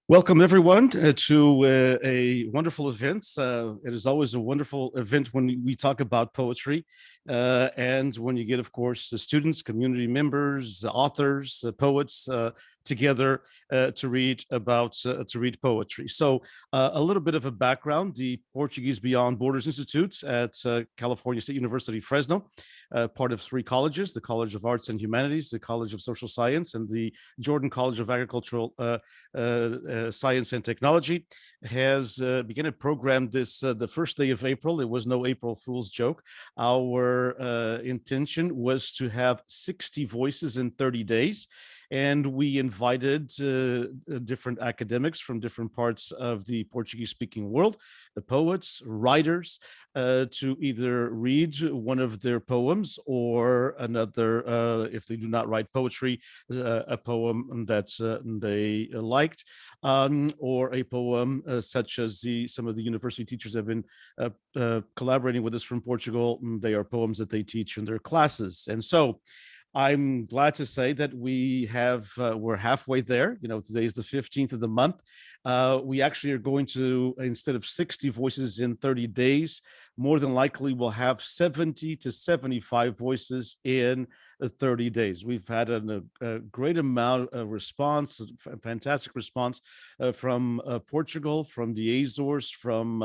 Welcome, everyone, to a wonderful event. It is always a wonderful event when we talk about poetry, and when you get, of course, the students, community members, authors, poets together to read poetry. So, a little bit of a background: the Portuguese Beyond Borders Institute at California State University, Fresno, part of three colleges: the College of Arts and Humanities, the College of Social Science, and the Jordan College of Agricultural Science and Technology, has begun a program this the first day of April. It was no April Fool's joke. Our intention was to have 60 voices in 30 days. And we invited different academics from different parts of the Portuguese-speaking world, the poets, writers, to either read one of their poems or another, if they do not write poetry, a poem that they liked, or a poem such as some of the university teachers have been collaborating with us from Portugal. They are poems that they teach in their classes. And so I'm glad to say that we're halfway there. You know, today is the 15th of the month. We actually are going to, instead of 60 voices in 30 days, more than likely we'll have 70 to 75 voices in 30 days. We've had a great amount of response, a fantastic response from Portugal, from the Azores, from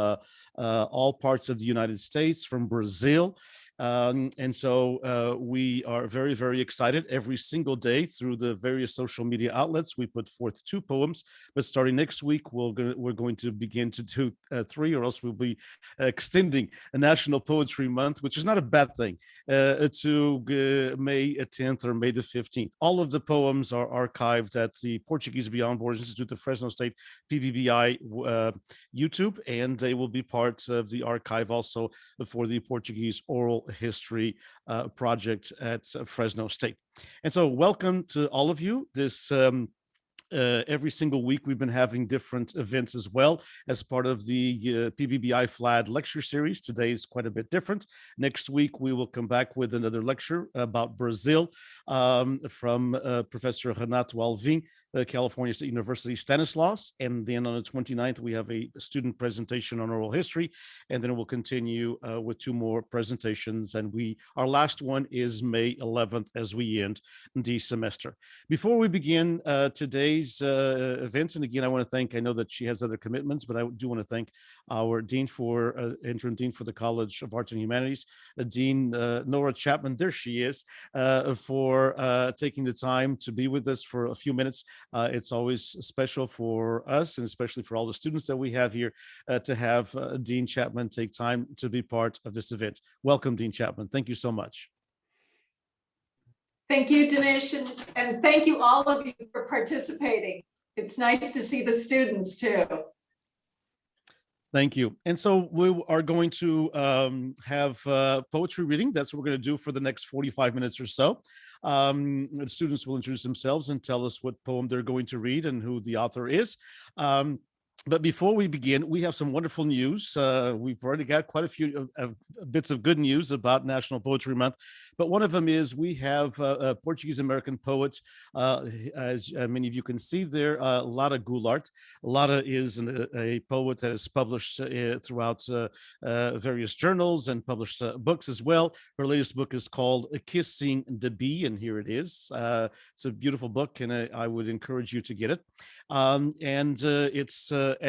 all parts of the United States, from Brazil. And so we are very, very excited. Every single day through the various social media outlets, we put forth 2 poems, but starting next week, we're going to begin to do 3, or else we'll be extending a National Poetry Month, which is not a bad thing, to May 10th or May the 15th. All of the poems are archived at the Portuguese Beyond Borders Institute of Fresno State, PBBI YouTube, and they will be part of the archive also for the Portuguese Oral History project at Fresno State. And so welcome to all of you. This every single week we've been having different events as well as part of the PBBI FLAD lecture series. Today is quite a bit different. Next week we will come back with another lecture about Brazil from Professor Renato Alvim, California State University Stanislaus. And then on the 29th, we have a student presentation on oral history. And then we'll continue with 2 more presentations. And our last one is May 11th as we end the semester. Before we begin today's events, and again, I know that she has other commitments, but I do want to thank our dean interim dean for the College of Arts and Humanities, Dean Nora Chapman, there she is, for taking the time to be with us for a few minutes. It's always special for us, and especially for all the students that we have here, to have Dean Chapman take time to be part of this event. Welcome, Dean Chapman. Thank you so much. Thank you, Dinesh, and thank you all of you for participating. It's nice to see the students too. Thank you. And so we are going to have poetry reading. That's what we're going to do for the next 45 minutes or so. The students will introduce themselves and tell us what poem they're going to read and who the author is. But before we begin, we have some wonderful news. We've already got quite a few bits of good news about National Poetry Month. But one of them is we have a Portuguese-American poet, as many of you can see there, Lara Goulart. Lara is a poet that is published throughout various journals and published books as well. Her latest book is called Kissing the Bee, and here it is. It's a beautiful book, and I would encourage you to get it. And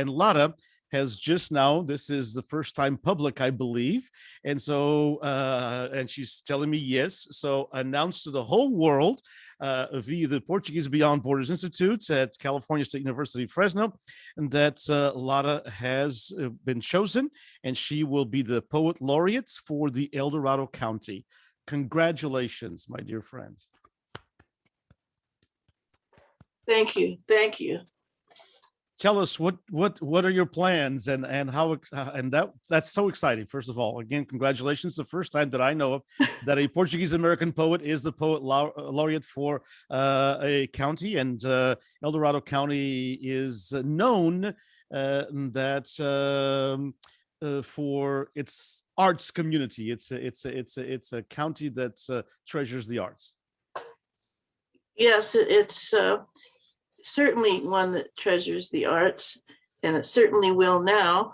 Lara has just now, this is the first time public, I believe. And so, and she's telling me yes. So announced to the whole world via the Portuguese Beyond Borders Institute at California State University, Fresno, and that Lara has been chosen, and she will be the poet laureate for the El Dorado County. Congratulations, my dear friends. Thank you. Thank you. Tell us what are your plans and how, and that's so exciting. First of all, again, congratulations. The first time that I know of that a Portuguese American poet is the poet laureate for a county, and El Dorado County is known for its arts community. It's a county that treasures the arts. Yes, it's certainly one that treasures the arts, and it certainly will now.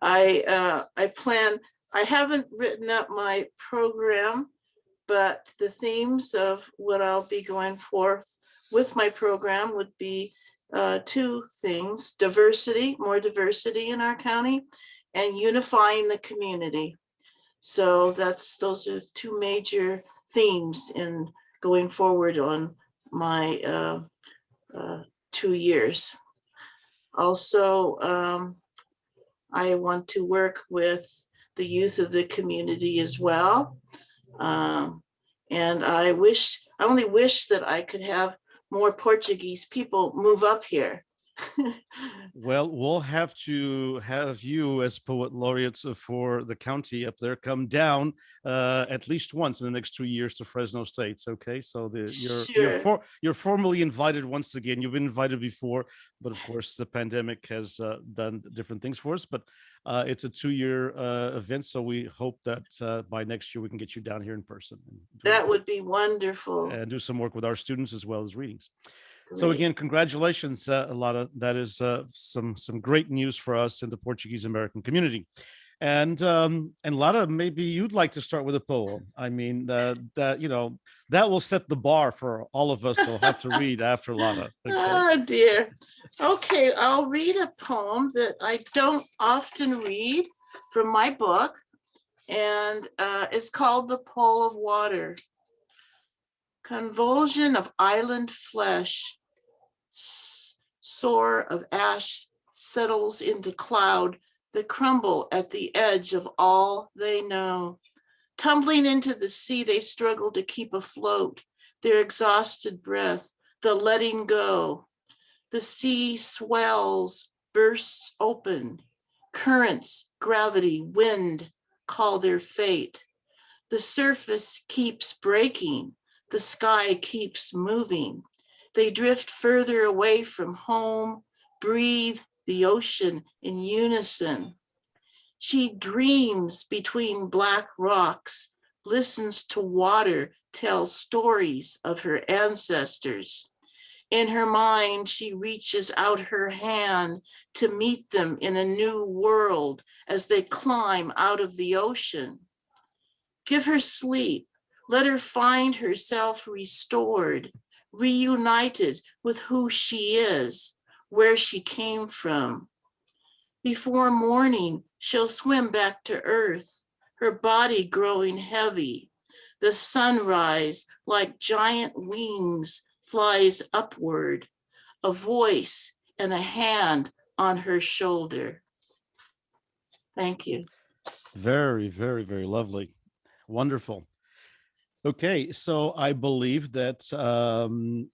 I haven't written up my program, but the themes of what I'll be going forth with my program would be two things: diversity, more diversity in our county, and unifying the community. So those are two major themes in going forward on my 2 years. Also, I want to work with the youth of the community as well. And I only wish that I could have more Portuguese people move up here. Well, we'll have to have you as poet laureate for the county up there come down at least once in the next 2 years to Fresno State. Okay, so Sure. you're formally invited once again. You've been invited before, but of course the pandemic has done different things for us. But it's a 2-year event, so we hope that by next year we can get you down here in person. That would be wonderful. And do some work with our students as well as readings. Great. So again, congratulations, Lara. That is some great news for us in the Portuguese American community. And Lara, maybe you'd like to start with a poem. I mean, that will set the bar for all of us who'll have to read after Lara. Okay? Oh dear. Okay, I'll read a poem that I don't often read from my book, and it's called The Pool of Water. Convulsion of island flesh, soar of ash settles into cloud that crumble at the edge of all they know. Tumbling into the sea, they struggle to keep afloat, their exhausted breath, the letting go. The sea swells, bursts open. Currents, gravity, wind call their fate. The surface keeps breaking. The sky keeps moving. They drift further away from home, breathe the ocean in unison. She dreams between black rocks, listens to water tell stories of her ancestors. In her mind, she reaches out her hand to meet them in a new world as they climb out of the ocean. Give her sleep. Let her find herself restored, reunited with who she is, where she came from. Before morning, she'll swim back to earth, her body growing heavy. The sunrise, like giant wings, flies upward, a voice and a hand on her shoulder. Thank you. Very, very, very lovely. Wonderful. Okay, so I believe that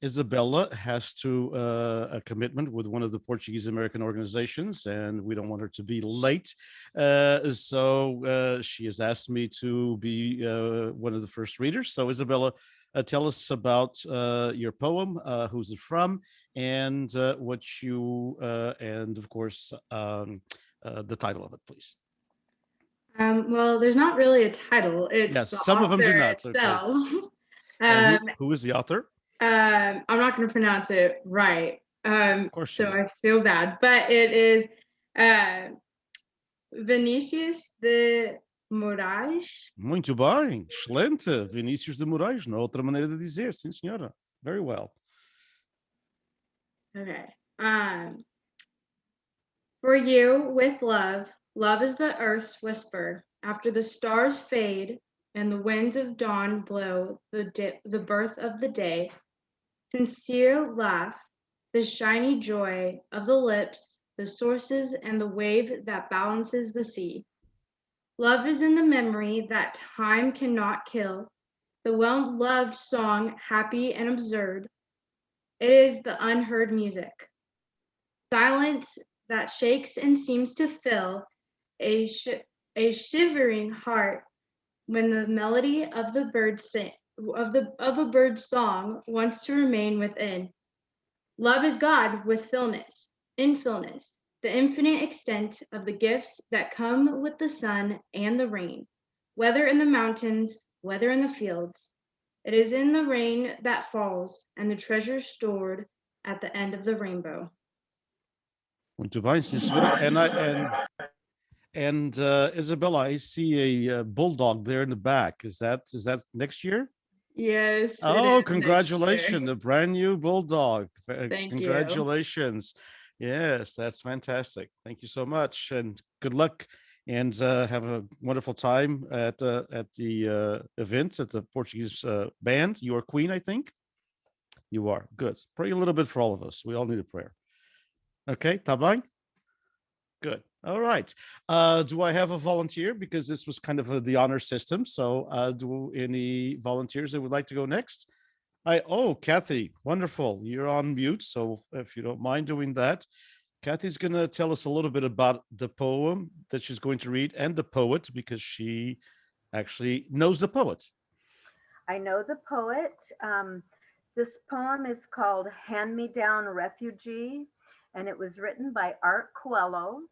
Isabella has a commitment with one of the Portuguese American organizations, and we don't want her to be late. So she has asked me to be one of the first readers. So Isabella, tell us about your poem, who's it from, and what you, and of course, the title of it, please. Well, there's not really a title. It's Yes, the some of them do author not. Okay. itself. And who is the author? I'm not going to pronounce it right. Of course so you I feel bad, but it is Vinicius de Moraes. Muito bem, excelente. Vinícius de Moraes, não há outra maneira de dizer, sim, senhora. Very well. Okay. For you, with love, love is the earth's whisper. After the stars fade and the winds of dawn blow the birth of the day, sincere laugh, the shiny joy of the lips, the sources and the wave that balances the sea. Love is in the memory that time cannot kill, the well-loved song happy and absurd. It is the unheard music. Silence that shakes and seems to fill a shivering heart when the melody of the of a bird's song wants to remain within. Love is God with fullness, in fullness, the infinite extent of the gifts that come with the sun and the rain, whether in the mountains, whether in the fields. It is in the rain that falls and the treasures stored at the end of the rainbow. Muito bem, sim, senhora. And Isabella, I see a bulldog there in the back. Is that next year? Yes, it Oh, is next year. congratulations, a brand new bulldog. Thank you. Congratulations. Yes, that's fantastic. Thank you so much, and good luck, and have a wonderful time at the event at the Portuguese band. You are queen, I think. You are. Good. Pray a little bit for all of us. We all need a prayer. Okay, tá bem? Good. All right. Do I have a volunteer? Because this was kind of the honor system. So do any volunteers that would like to go next? Kathy, wonderful. You're on mute. So if you don't mind doing that, Kathy's going to tell us a little bit about the poem that she's going to read and the poet, because she actually knows the poet. I know the poet. This poem is called Hand Me Down Refugee, and it was written by Art Coelho.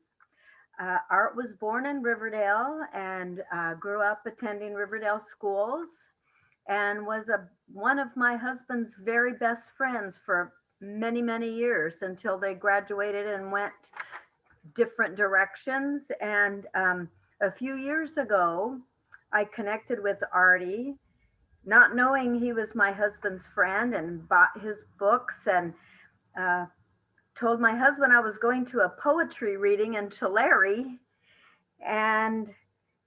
Art was born in Riverdale and grew up attending Riverdale schools, and was one of my husband's very best friends for many, many years until they graduated and went different directions. And a few years ago, I connected with Artie, not knowing he was my husband's friend, and bought his books, and told my husband I was going to a poetry reading in Tulare, and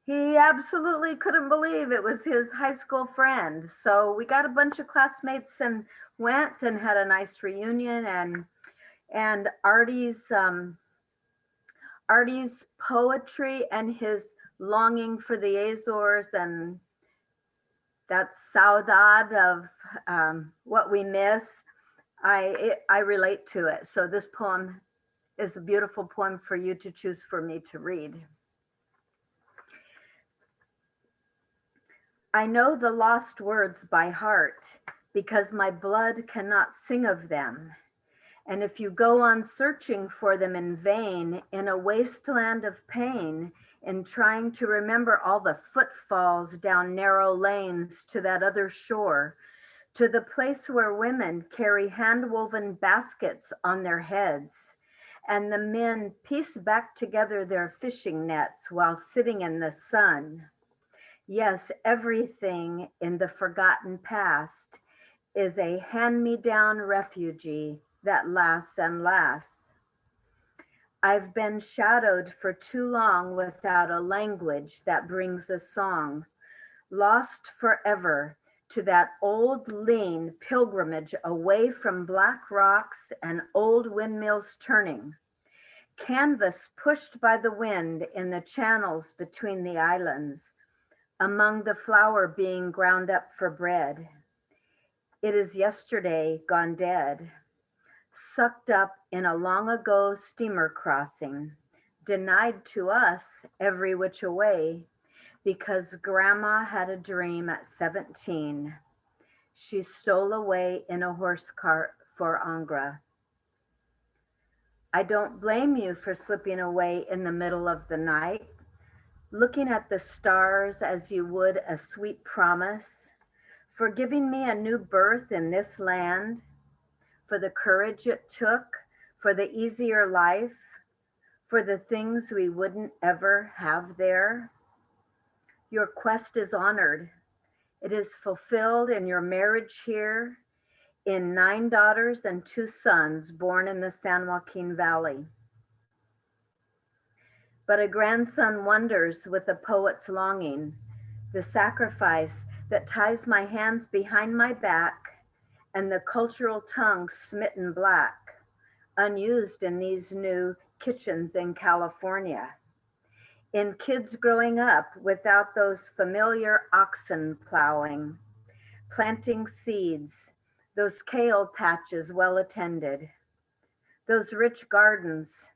he absolutely couldn't believe it was his high school friend. So we got a bunch of classmates and went and had a nice reunion, and Artie's poetry and his longing for the Azores, and that saudade of what we miss, I relate to it. So this poem is a beautiful poem for you to choose for me to read. I know the lost words by heart because my blood cannot sing of them. And if you go on searching for them in vain, in a wasteland of pain, in trying to remember all the footfalls down narrow lanes to that other shore, to the place where women carry hand-woven baskets on their heads, and the men piece back together their fishing nets while sitting in the sun. Yes, everything in the forgotten past is a hand-me-down refugee that lasts and lasts. I've been shadowed for too long without a language that brings a song, lost forever to that old lean pilgrimage away from black rocks and old windmills turning, canvas pushed by the wind in the channels between the islands, among the flour being ground up for bread. It is yesterday gone dead, sucked up in a long ago steamer crossing, denied to us every which way, because grandma had a dream at 17. She stole away in a horse cart for Angra. I don't blame you for slipping away in the middle of the night, looking at the stars as you would a sweet promise, for giving me a new birth in this land, for the courage it took, for the easier life, for the things we wouldn't ever have there. Your quest is honored. It is fulfilled in your marriage here, in 9 daughters and 2 sons born in the San Joaquin Valley. But a grandson wonders with a poet's longing, the sacrifice that ties my hands behind my back, and the cultural tongue smitten black, unused in these new kitchens in California. In kids growing up without those familiar oxen plowing, planting seeds, those kale patches well attended, those rich gardens,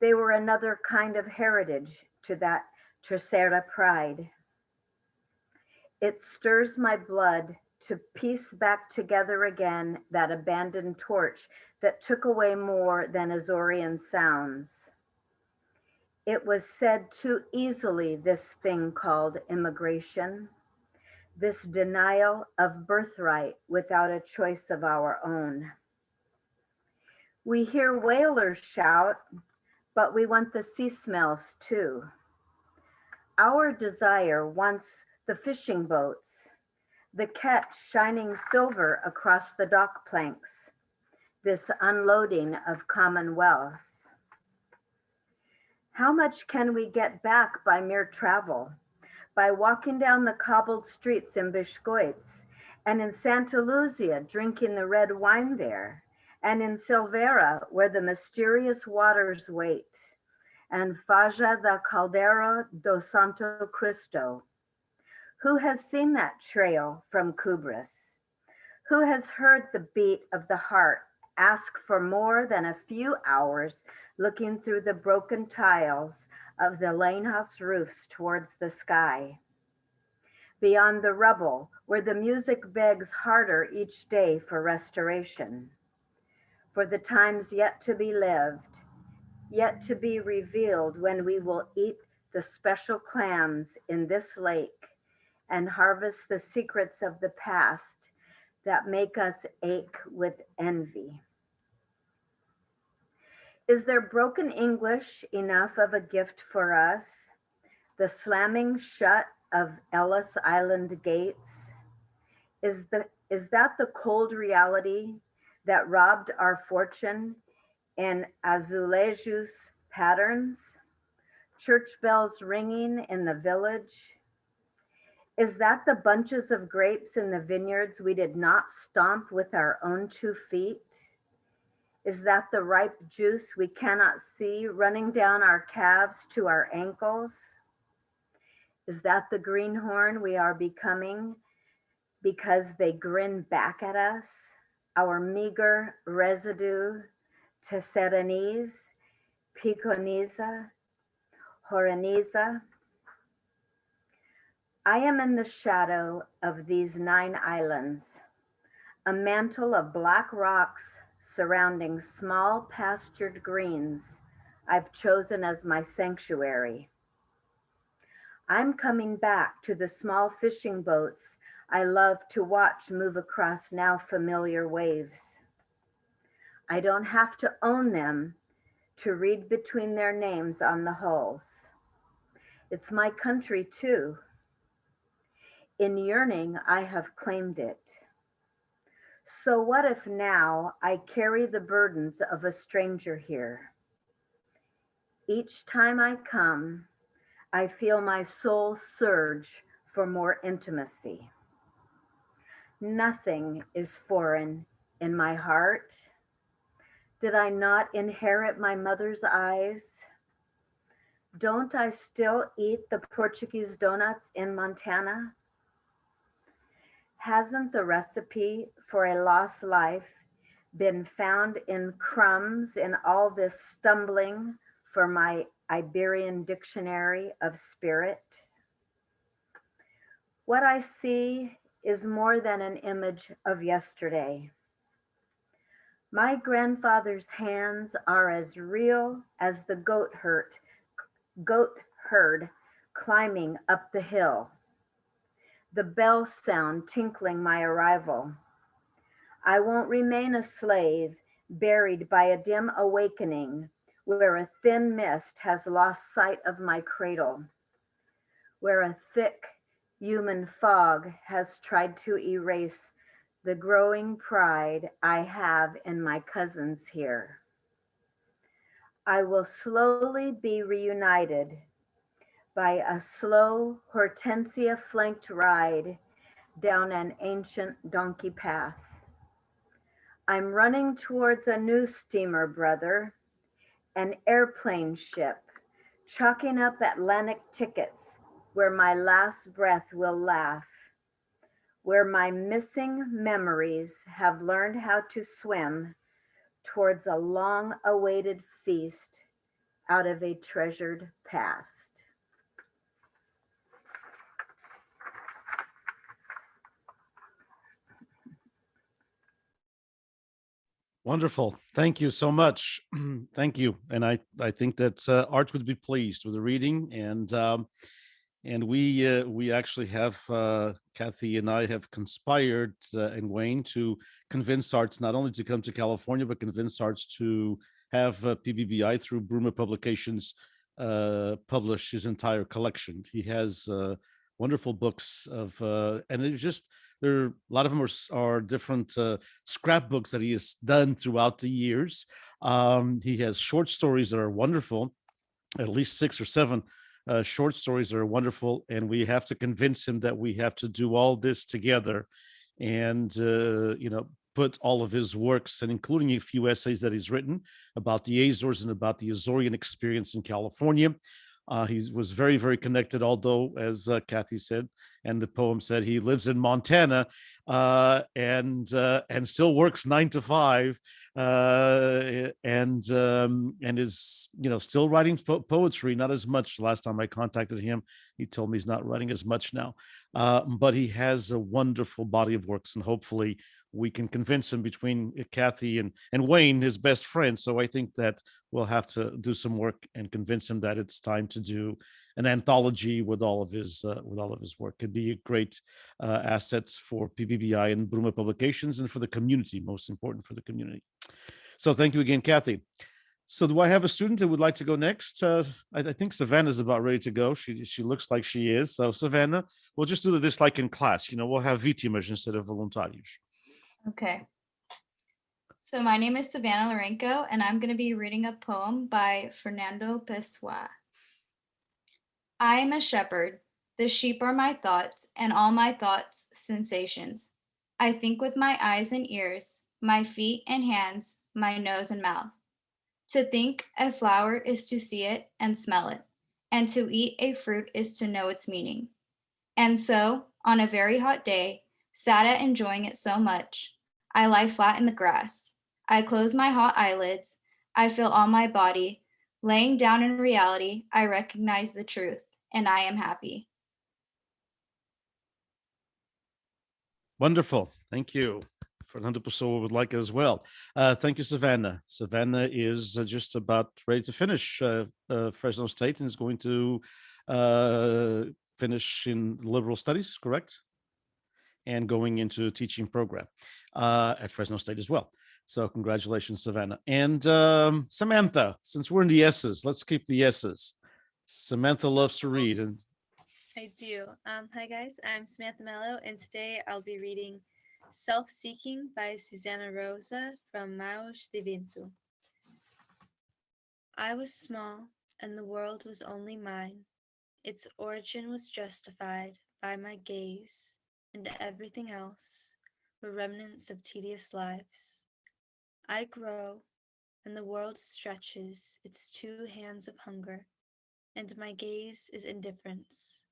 they were another kind of heritage to that Tercera pride. It stirs my blood to piece back together again that abandoned torch that took away more than Azorian sounds. It was said too easily, this thing called immigration, this denial of birthright without a choice of our own. We hear whalers shout, but we want the sea smells too. Our desire wants the fishing boats, the catch shining silver across the dock planks, this unloading of commonwealth. How much can we get back by mere travel, by walking down the cobbled streets in Biscoites, and in Santa Luzia drinking the red wine there, and in Silvera where the mysterious waters wait, and Faja da Caldera do Santo Cristo? Who has seen that trail from Cubris? Who has heard the beat of the heart ask for more than a few hours looking through the broken tiles of the Lanehouse roofs towards the sky? Beyond the rubble, where the music begs harder each day for restoration, for the times yet to be lived, yet to be revealed when we will eat the special clams in this lake and harvest the secrets of the past that make us ache with envy. Is there broken English enough of a gift for us? The slamming shut of Ellis Island gates? Is that the cold reality that robbed our fortune in azulejos patterns? Church bells ringing in the village? Is that the bunches of grapes in the vineyards we did not stomp with our own 2 feet? Is that the ripe juice we cannot see running down our calves to our ankles? Is that the greenhorn we are becoming because they grin back at us, our meager residue Tesseranese, Piconiza, Horaniza? I am in the shadow of these 9 islands, a mantle of black rocks surrounding small pastured greens I've chosen as my sanctuary. I'm coming back to the small fishing boats I love to watch move across now familiar waves. I don't have to own them to read between their names on the hulls. It's my country too. In yearning, I have claimed it. So what if now I carry the burdens of a stranger here? Each time I come, I feel my soul surge for more intimacy. Nothing is foreign in my heart. Did I not inherit my mother's eyes? Don't I still eat the Portuguese donuts in Montana? Hasn't the recipe for a lost life been found in crumbs in all this stumbling for my Iberian dictionary of spirit? What I see is more than an image of yesterday. My grandfather's hands are as real as the goat herd climbing up the hill. The bell sound tinkling my arrival. I won't remain a slave, buried by a dim awakening, where a thin mist has lost sight of my cradle, where a thick human fog has tried to erase the growing pride I have in my cousins here. I will slowly be reunited by a slow hortensia flanked ride down an ancient donkey path. I'm running towards a new steamer, brother, an airplane ship, chalking up Atlantic tickets where my last breath will laugh, where my missing memories have learned how to swim towards a long-awaited feast out of a treasured past. Wonderful. Thank you so much. Thank you. And I think that Art would be pleased with the reading. And And we actually have Kathy and I have conspired and Wayne to convince Arts not only to come to California, but convince Arts to have PBBI through Bruma Publications publish his entire collection. He has wonderful books of, and it's just there. A lot of them are different scrapbooks that he has done throughout the years. He has short stories that are wonderful, at least 6 or 7 short stories that are wonderful, and we have to convince him that we have to do all this together, and put all of his works, and including a few essays that he's written about the Azores and about the Azorean experience in California. He was very, very connected, although, as Kathy said, and the poem said, he lives in Montana and still works 9 to 5, and is still writing poetry. Not as much. Last time I contacted him, he told me he's not writing as much now, but he has a wonderful body of works, and hopefully we can convince him, between Kathy and Wayne, his best friend. So I think that we'll have to do some work and convince him that it's time to do an anthology with all of his work. Could be a great asset for PBBI and Bruma Publications, and for the community, most important for the community. So thank you again, Kathy. So do I have a student who would like to go next? I think Savannah's about ready to go. She looks like she is. So Savannah, we'll just do this like in class. We'll have vítimas instead of voluntários. Okay. So my name is Savannah Lorenko, and I'm going to be reading a poem by Fernando Pessoa. I am a shepherd. The sheep are my thoughts, and all my thoughts sensations. I think with my eyes and ears, my feet and hands, my nose and mouth. To think a flower is to see it and smell it, and to eat a fruit is to know its meaning. And so, on a very hot day, sad at enjoying it so much, I lie flat in the grass. I close my hot eyelids. I feel all my body. Laying down in reality, I recognize the truth, and I am happy. Wonderful. Thank you. Fernando Pessoa would like it as well. Thank you, Savannah. Savannah is just about ready to finish Fresno State, and is going to finish in liberal studies, correct? And going into a teaching program at Fresno State as well. So congratulations, Savannah. And Samantha, since we're in the S's, let's keep the S's. Samantha loves to read. And I do. Hi guys, I'm Samantha Mello, and today I'll be reading Self-Seeking by Susana Rosa from Maus de Vento. I was small, and the world was only mine. Its origin was justified by my gaze, and everything else were remnants of tedious lives. I grow, and the world stretches its 2 hands of hunger, and my gaze is indifference,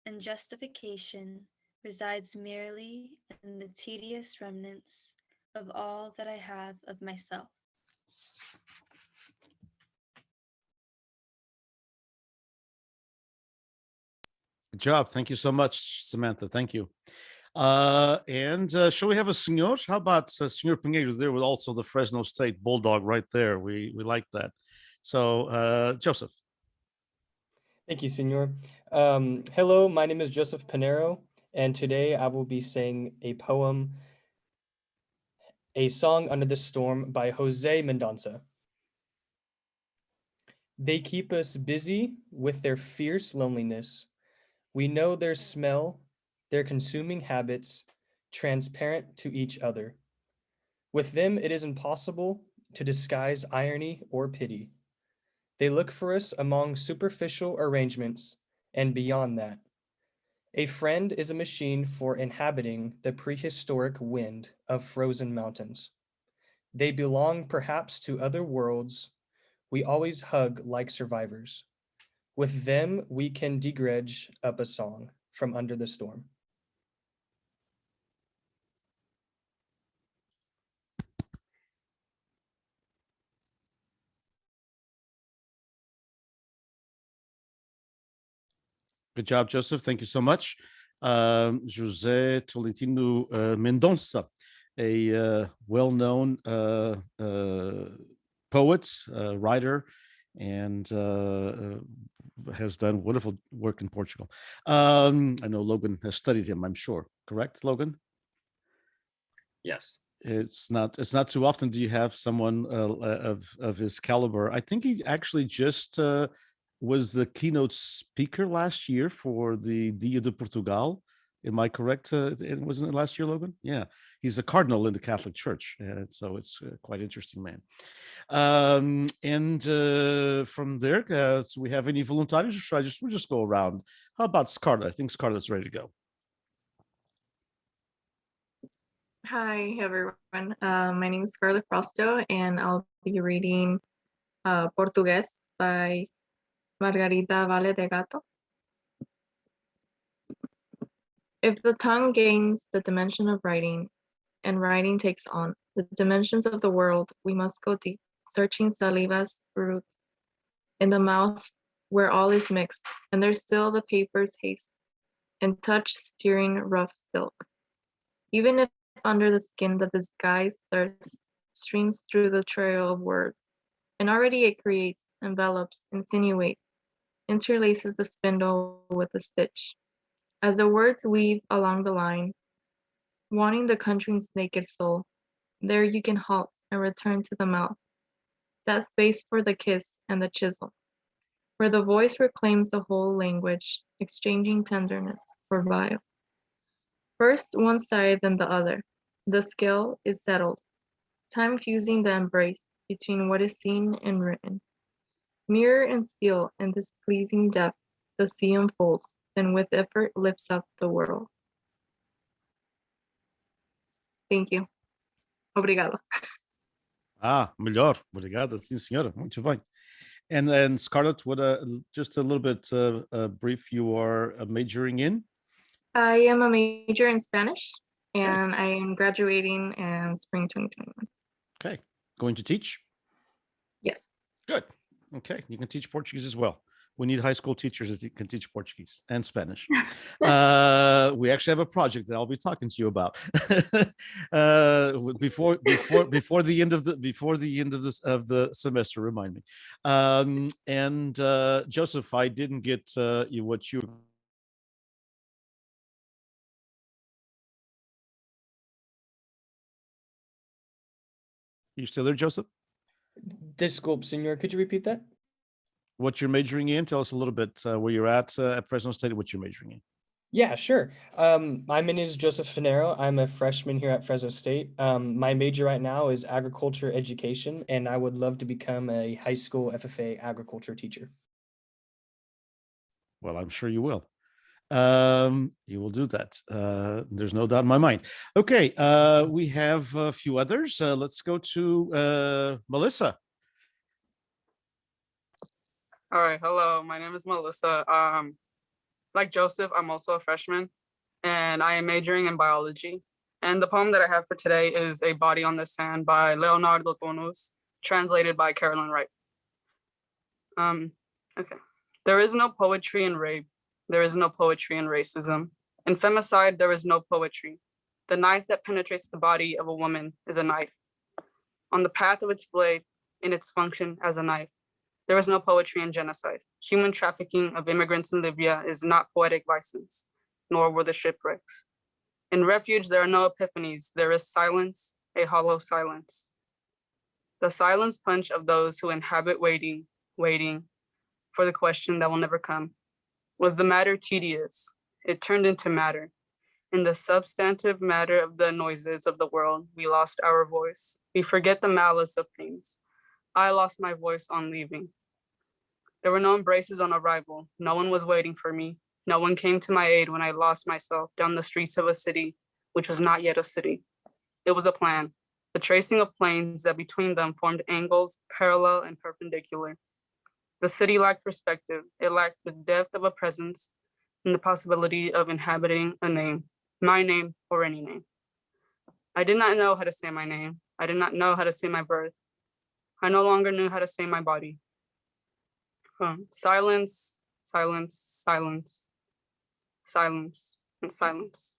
and justification resides merely in the tedious remnants of all that I have of myself. good job. Thank you so much, Samantha. Thank you. And shall we have a senor? How about Senor Pinheiro there with also the Fresno State Bulldog right there? We like that. So Joseph. Thank you, Senor. Hello, my name is Joseph Pinheiro, and today I will be saying a poem, A Song Under the Storm by Jose Mendonça. They keep us busy with their fierce loneliness. We know their smell, their consuming habits, transparent to each other. With them, it is impossible to disguise irony or pity. They look for us among superficial arrangements and beyond that. A friend is a machine for inhabiting the prehistoric wind of frozen mountains. They belong perhaps to other worlds. We always hug like survivors. With them, we can degredge up a song from under the storm. Good job, Joseph. Thank you so much. José Tolentino Mendonça, a well-known poet, writer, and has done wonderful work in Portugal. I know Logan has studied him, I'm sure. Correct, Logan? Yes. It's not too often do you have someone of his caliber. I think he actually just was the keynote speaker last year for the Dia de Portugal. Am I correct? Wasn't it last year, Logan? Yeah, he's a cardinal in the Catholic Church, so it's quite interesting, man. And from there, so we have any volunteers? Or should we'll just go around? How about Scarlett? I think Scarlett's ready to go. Hi, everyone. My name is Scarlett Frosto, and I'll be reading Portugués by Margarita Vale de Gato. If the tongue gains the dimension of writing, and writing takes on the dimensions of the world, we must go deep, searching salivas roots in the mouth where all is mixed, and there's still the paper's haste, and touch steering rough silk. Even if under the skin the disguise thirst streams through the trail of words, and already it creates, envelops, insinuates, interlaces the spindle with the stitch. As the words weave along the line, wanting the country's naked soul, there you can halt and return to the mouth, that space for the kiss and the chisel, where the voice reclaims the whole language, exchanging tenderness for vile. First one side, then the other. The scale is settled, time fusing the embrace between what is seen and written. Mirror and seal in this pleasing depth, the sea unfolds, then with effort lifts up the world. Thank you. Obrigada. Melhor. Obrigado, sim, senhora. Muito bem. And Scarlett, what just a little bit brief, you are majoring in? I am a major in Spanish, Okay. and I am graduating in spring 2021. Okay. Going to teach? Yes. Good. Okay. You can teach Portuguese as well. We need high school teachers that can teach Portuguese and Spanish. We actually have a project that I'll be talking to you about before the end of the semester. Remind me. And Joseph, I didn't get what you. You still there, Joseph? Desculpe, senor. Could you repeat that? What you're majoring in? Tell us a little bit where you're at Fresno State, what you're majoring in. Yeah, sure. My name is Joseph Finero. I'm a freshman here at Fresno State. My major right now is agriculture education, and I would love to become a high school FFA agriculture teacher. Well, I'm sure you will. You will do that. There's no doubt in my mind. Okay, we have a few others. Let's go to Melissa. All right, hello, my name is Melissa. Like Joseph, I'm also a freshman, and I am majoring in biology. And the poem that I have for today is A Body on the Sand by Leonardo Tonos, translated by Carolyn Wright. Okay. There is no poetry in rape. There is no poetry in racism. In femicide, there is no poetry. The knife that penetrates the body of a woman is a knife. On the path of its blade, in its function as a knife, there is no poetry in genocide. Human trafficking of immigrants in Libya is not poetic license, nor were the shipwrecks. In refuge, there are no epiphanies. There is silence, a hollow silence. The silence punch of those who inhabit waiting for the question that will never come. Was the matter tedious? It turned into matter. In the substantive matter of the noises of the world, we lost our voice. We forget the malice of things. I lost my voice on leaving. There were no embraces on arrival. No one was waiting for me. No one came to my aid when I lost myself down the streets of a city, which was not yet a city. It was a plan, the tracing of planes that between them formed angles parallel and perpendicular. The city lacked perspective. It lacked the depth of a presence and the possibility of inhabiting a name, my name or any name. I did not know how to say my name. I did not know how to say my birth. I no longer knew how to say my body. Silence, silence, silence, silence, and silence.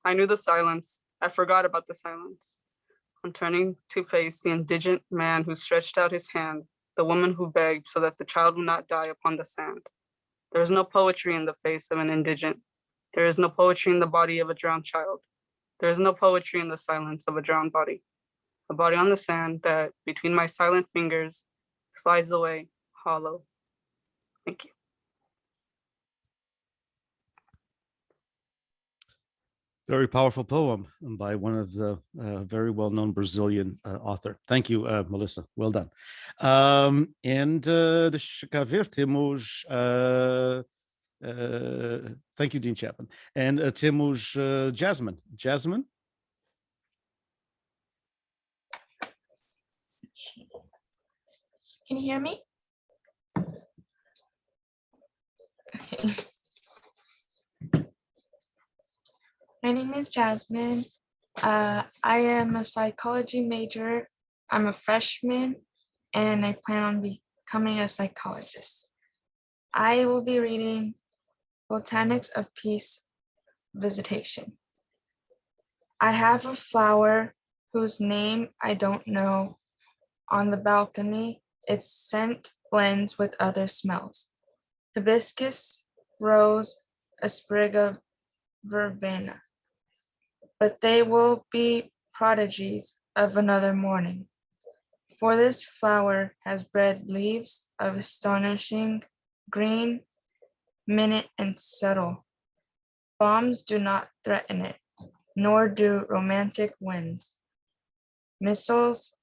I knew the silence. I forgot about the silence. On turning to face the indigent man who stretched out his hand, the woman who begged so that the child would not die upon the sand. There is no poetry in the face of an indigent. There is no poetry in the body of a drowned child. There is no poetry in the silence of a drowned body. A body on the sand that, between my silent fingers, slides away, hollow. Thank you. Very powerful poem by one of the very well-known Brazilian author. Thank you, Melissa. Well done. Deixa cá ver, temos... thank you, Dean Chapman. And temos Jasmine. Jasmine? Can you hear me? Okay. My name is Jasmine. I am a psychology major. I'm a freshman, and I plan on becoming a psychologist. I will be reading Botanics of Peace Visitation. I have a flower whose name I don't know on the balcony. Its scent blends with other smells. Hibiscus, rose, a sprig of verbena. But they will be prodigies of another morning. For this flower has bred leaves of astonishing green, minute and subtle. Bombs do not threaten it, nor do romantic winds, missiles,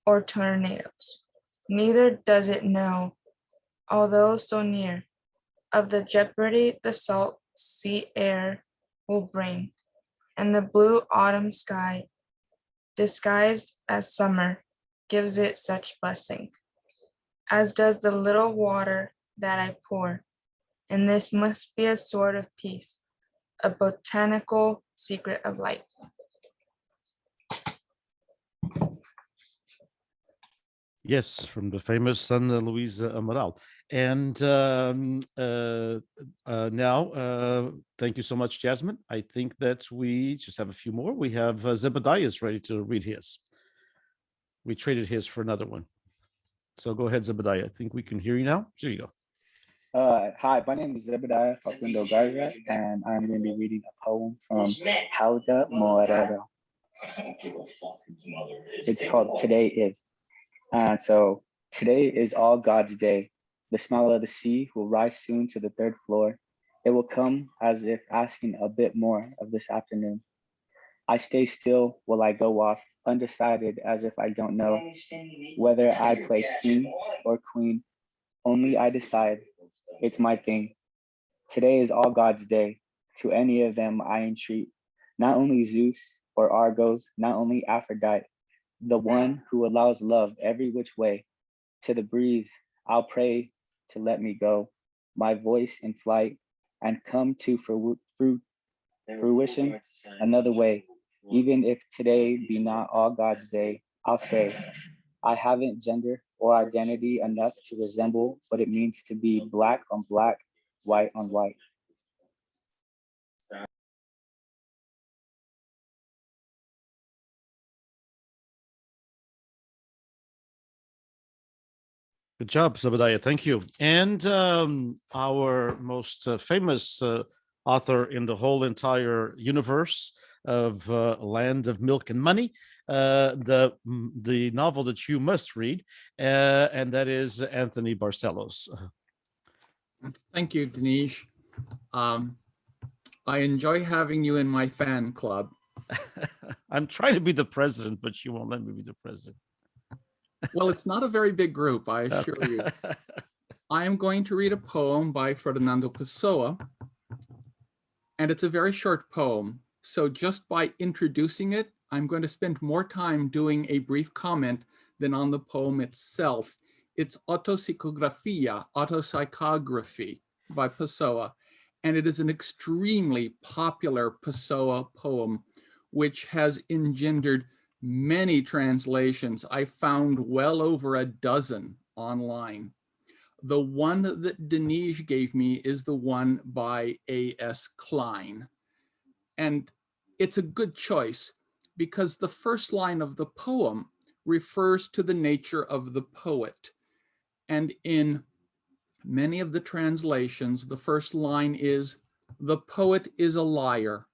or tornadoes. Neither does it know, although so near, of the jeopardy the salt sea air will bring, and the blue autumn sky, disguised as summer, gives it such blessing, as does the little water that I pour. And this must be a sort of peace, a botanical secret of light. Yes, from the famous Ana Luisa Amaral. And now, thank you so much, Jasmine. I think that we just have a few more. We have Zebediah's ready to read his. We traded his for another one. So go ahead, Zebediah. I think we can hear you now. Here you go. Hi, my name is Zebediah Facundo Garza, and I'm going to be reading a poem from Helga Morero. It's called Today Is. And so today is all God's day. The smell of the sea will rise soon to the third floor. It will come as if asking a bit more of this afternoon. I stay still while I go off, undecided as if I don't know whether I play king or queen. Only I decide. It's my thing. Today is all God's day. To any of them I entreat, not only Zeus or Argos, not only Aphrodite, the one who allows love every which way. To the breeze, I'll pray to let me go, my voice in flight, and come to fruition another way. Even if today be not all God's day, I'll say, I haven't gender or identity enough to resemble what it means to be black on black, white on white. Good job, Zebediah. Thank you. And our most famous author in the whole entire universe of Land of Milk and Money, the novel that you must read, and that is Anthony Barcelos. Thank you, Denise. I enjoy having you in my fan club. I'm trying to be the president, but you won't let me be the president. Well, it's not a very big group, I assure you. I am going to read a poem by Fernando Pessoa, and it's a very short poem. So just by introducing it, I'm going to spend more time doing a brief comment than on the poem itself. It's Autopsicografia, Autopsychography by Pessoa, and it is an extremely popular Pessoa poem, which has engendered many translations. I found well over a dozen online. The one that Denise gave me is the one by A.S. Klein. And it's a good choice because the first line of the poem refers to the nature of the poet. And in many of the translations, the first line is, "The poet is a liar."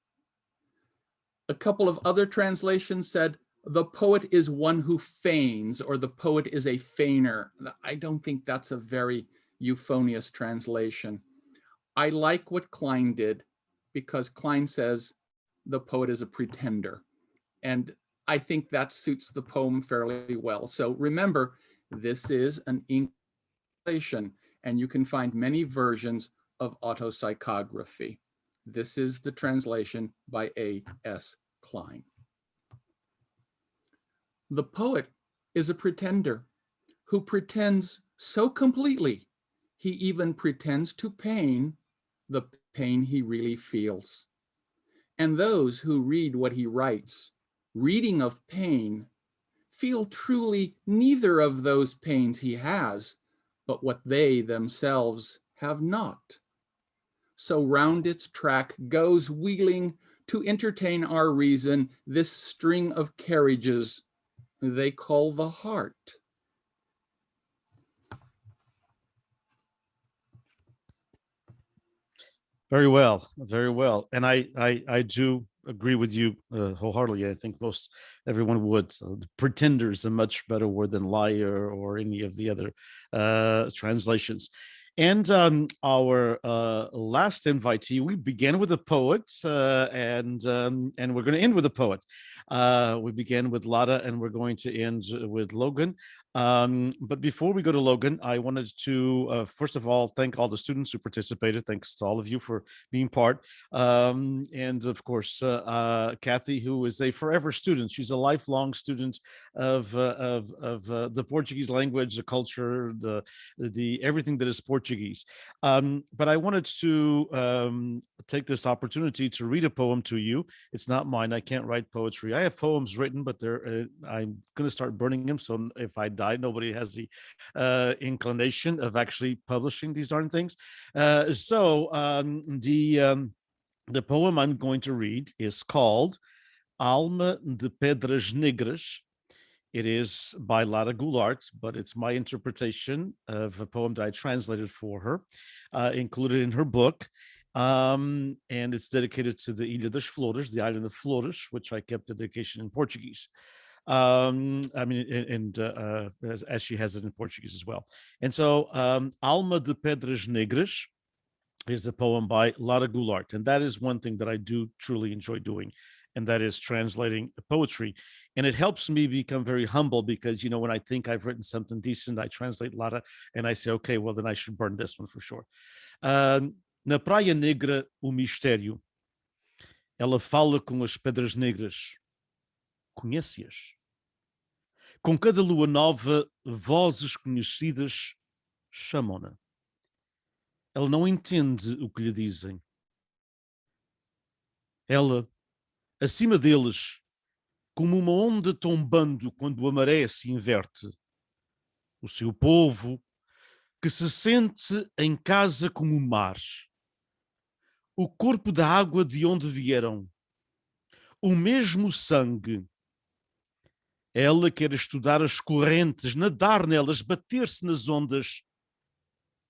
A couple of other translations said, "The poet is one who feigns," or "the poet is a feigner." I don't think that's a very euphonious translation. I like what Klein did, because Klein says the poet is a pretender. And I think that suits the poem fairly well. So remember, this is an English translation, and you can find many versions of autopsychography. This is the translation by A.S. Klein. The poet is a pretender who pretends so completely, he even pretends to pain the pain he really feels. And those who read what he writes, reading of pain, feel truly neither of those pains he has, but what they themselves have not. So round its track goes wheeling to entertain our reason this string of carriages they call the heart. Very well, very well. And I do agree with you wholeheartedly. I think most everyone would. So the pretender is a much better word than liar or any of the other translations. And our last invitee, we began with a poet, and we're going to end with a poet. We began with Lara, and we're going to end with Logan. But before we go to Logan, I wanted to first of all thank all the students who participated. Thanks to all of you for being part, and of course Kathy, who is a forever student. She's a lifelong student of the Portuguese language, the culture, the everything that is Portuguese. But I wanted to take this opportunity to read a poem to you. It's not mine. I can't write poetry. I have poems written, but they're I'm going to start burning them. So if I die, nobody has the inclination of actually publishing these darn things. The poem I'm going to read is called Alma de Pedras Negras. It is by Lara Goulart, but it's my interpretation of a poem that I translated for her, included in her book. And it's dedicated to the Ilha das Flores, the island of Flores, which I kept the dedication in Portuguese. I mean, and as she has it in Portuguese as well. And so, Alma de Pedras Negras is a poem by Lara Goulart, and that is one thing that I do truly enjoy doing, and that is translating poetry. And it helps me become very humble because, you know, when I think I've written something decent, I translate Lara and I say, okay, well, then I should burn this one for sure. Na Praia Negra, o mistério. Ela fala com as pedras negras. Conhece-as? Com cada lua nova, vozes conhecidas chamam-na. Ela não entende o que lhe dizem. Ela, acima deles, como uma onda tombando quando a maré se inverte. O seu povo, que se sente em casa como o mar. O corpo da água de onde vieram. O mesmo sangue. Ela quer estudar as correntes, nadar nelas, bater-se nas ondas,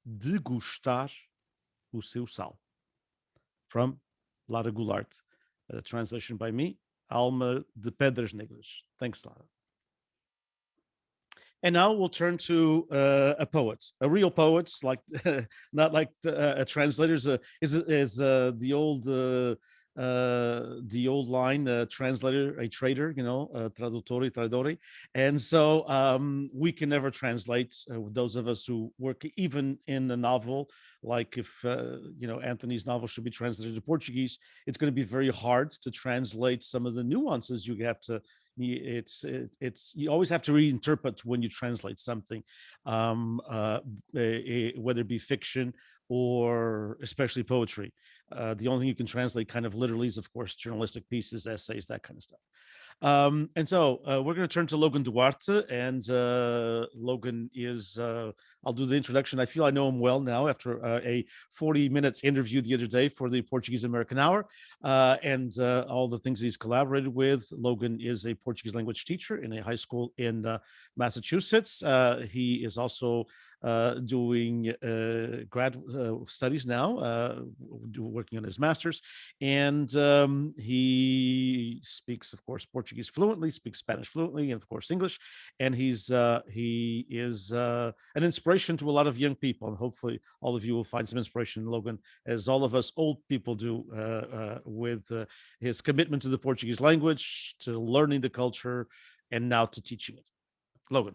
degustar o seu sal. From Lara Goulart, a translation by me, Alma de Pedras Negras. Thanks, Lara. And now we'll turn to a poet, a real poet, like not like a translator. Is the old line, translator, a trader, you know, tradutore, tradori. And so we can never translate, those of us who work even in a novel, like if, you know, Anthony's novel should be translated to Portuguese, it's going to be very hard to translate some of the nuances you have to, you always have to reinterpret when you translate something, whether it be fiction or especially poetry. The only thing you can translate kind of literally is, of course, journalistic pieces, essays, that kind of stuff. And so we're going to turn to Logan Duarte, and Logan is, I'll do the introduction. I feel I know him well now after a 40-minute interview the other day for the Portuguese American Hour, and all the things he's collaborated with. Logan is a Portuguese language teacher in a high school in Massachusetts. He is also doing grad studies now, working on his master's. And he speaks, of course, Portuguese fluently, speaks Spanish fluently, and of course, English. And he is an inspiration to a lot of young people. And hopefully all of you will find some inspiration in Logan, as all of us old people do, with his commitment to the Portuguese language, to learning the culture, and now to teaching it. Logan.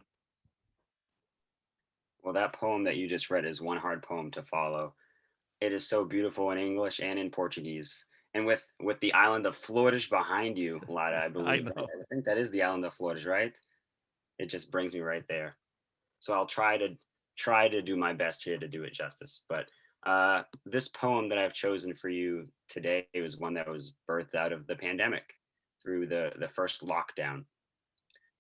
Well, that poem that you just read is one hard poem to follow. It is so beautiful in English and in Portuguese. And with the island of Flores behind you, Lada, I believe. I think that is the island of Flores, right? It just brings me right there. So I'll try to do my best here to do it justice. But this poem that I've chosen for you today was one that was birthed out of the pandemic through the first lockdown.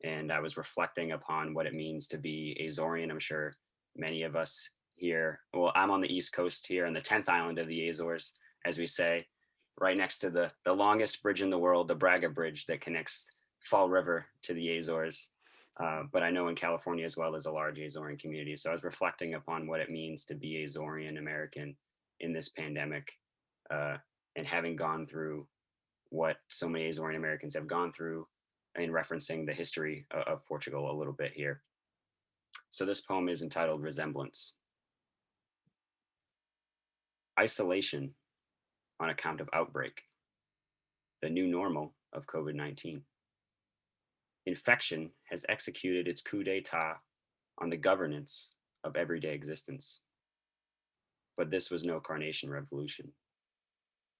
And I was reflecting upon what it means to be Azorian. I'm sure many of us here, well, I'm on the East Coast here on the 10th island of the Azores, as we say, right next to the longest bridge in the world, the Braga Bridge that connects Fall River to the Azores. But I know in California as well, there's a large Azorean community. So I was reflecting upon what it means to be Azorian American in this pandemic, and having gone through what so many Azorian Americans have gone through, in referencing the history of Portugal a little bit here. So this poem is entitled Resemblance. Isolation on account of outbreak, the new normal of COVID-19. Infection has executed its coup d'etat on the governance of everyday existence. But this was no carnation revolution.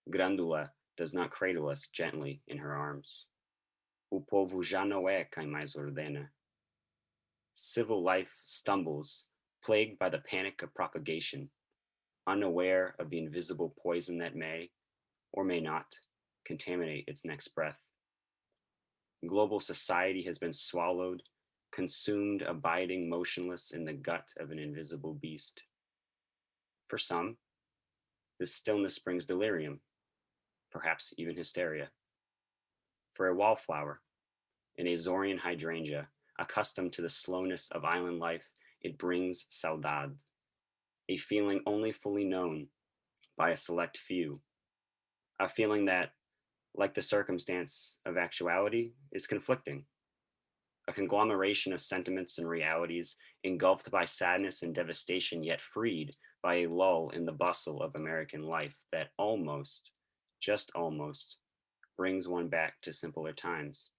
Grândula does not cradle us gently in her arms. O povo já não é quem mais ordena. Civil life stumbles, plagued by the panic of propagation, unaware of the invisible poison that may, or may not, contaminate its next breath. Global society has been swallowed, consumed, abiding motionless in the gut of an invisible beast. For some, this stillness brings delirium, perhaps even hysteria. For a wallflower, an Azorian hydrangea, accustomed to the slowness of island life, it brings saudade, a feeling only fully known by a select few, a feeling that, like the circumstance of actuality, is conflicting, a conglomeration of sentiments and realities engulfed by sadness and devastation, yet freed by a lull in the bustle of American life that almost, just almost, brings one back to simpler times,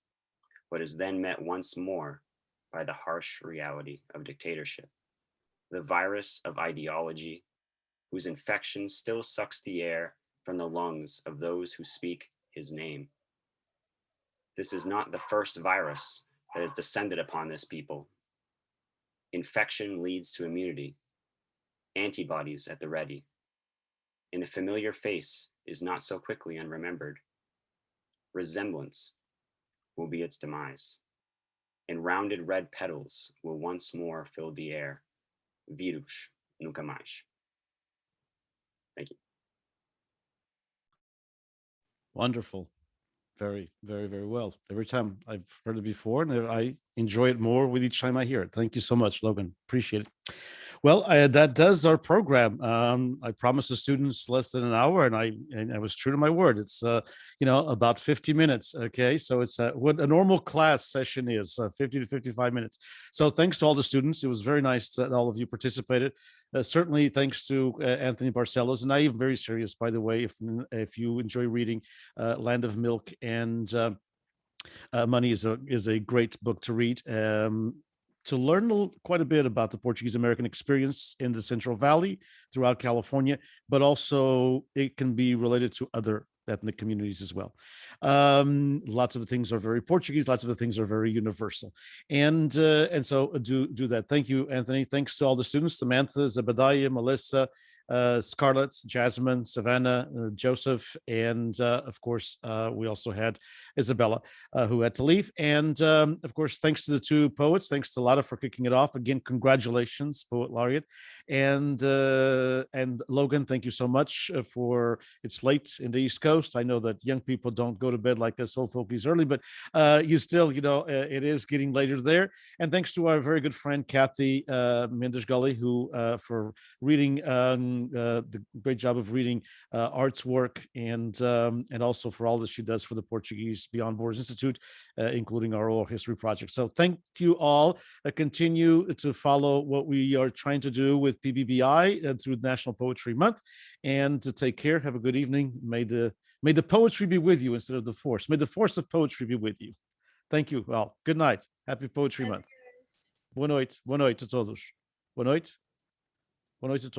but is then met once more by the harsh reality of dictatorship, the virus of ideology, whose infection still sucks the air from the lungs of those who speak his name. This is not the first virus that has descended upon this people. Infection leads to immunity, antibodies at the ready, and a familiar face is not so quickly unremembered. Resemblance will be its demise, and rounded red petals will once more fill the air. Vírus nunca mais. Thank you. Wonderful. Very, very, very well. Every time I've heard it before, and I enjoy it more with each time I hear it. Thank you so much, Logan. Appreciate it. Well, that does our program. I promised the students less than an hour, and I was true to my word. It's about 50 minutes. Okay, so it's what a normal class session is, 50 to 55 minutes. So thanks to all the students. It was very nice that all of you participated. Certainly thanks to Anthony Barcelos, and I am very serious, by the way, if you enjoy reading Land of Milk and Money is a great book to read. To learn quite a bit about the Portuguese American experience in the Central Valley throughout California, but also it can be related to other ethnic communities as well. Lots of the things are very Portuguese, lots of the things are very universal. And so do that. Thank you, Anthony. Thanks to all the students, Samantha, Zebediah, Melissa, Scarlett, Jasmine, Savannah, Joseph, and of course, we also had Isabella, who had to leave. And of course, thanks to the two poets, thanks to Lada for kicking it off. Again, congratulations, Poet Laureate. And Logan, thank you so much for, it's late in the East Coast. I know that young people don't go to bed like us old folkies early, but you still, it is getting later there. And thanks to our very good friend, Kathy Mendes Gully, who for reading the great job of reading Art's work, and also for all that she does for the Portuguese Beyond Borders Institute, including our oral history project. So thank you all. Continue to follow what we are trying to do with PBBI through National Poetry Month, and to take care. Have a good evening. May the poetry be with you instead of the force. May the force of poetry be with you. Thank you all. Good night. Happy Poetry Month. Boa noite. Boa noite a todos. Boa noite. Boa noite a todos.